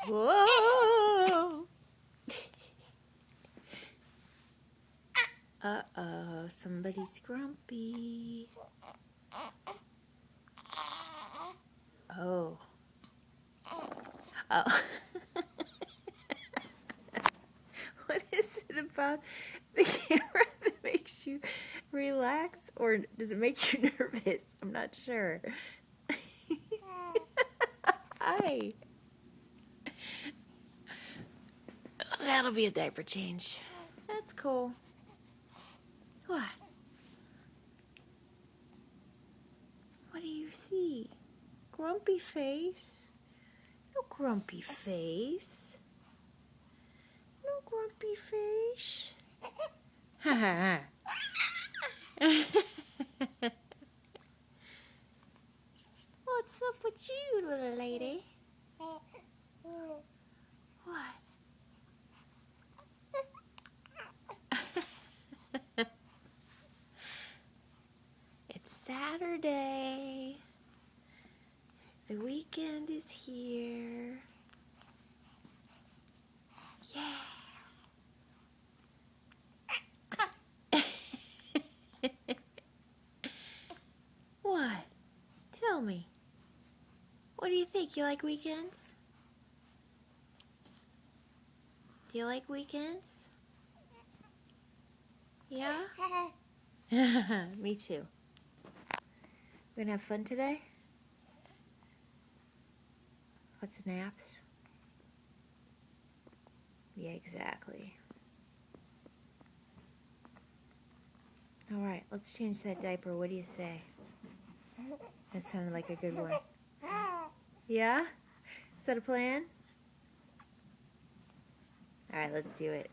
Whoa! Uh-oh, somebody's grumpy. Oh. Oh. What is it about the camera that makes you relax, or does it make you nervous? I'm not sure. Hi. That'll be a diaper change. That's cool. What? What do you see? Grumpy face? No grumpy face. No grumpy face. Ha ha ha. What's up with you, little lady? What? It's Saturday. The weekend is here. Yeah. What? Tell me. What do you think? You like weekends? Do you like weekends? Yeah? Me too. We gonna have fun today? What's naps? Yeah, exactly. Alright, let's change that diaper. What do you say? That sounded like a good one. Yeah? Is that a plan? Alright, let's do it.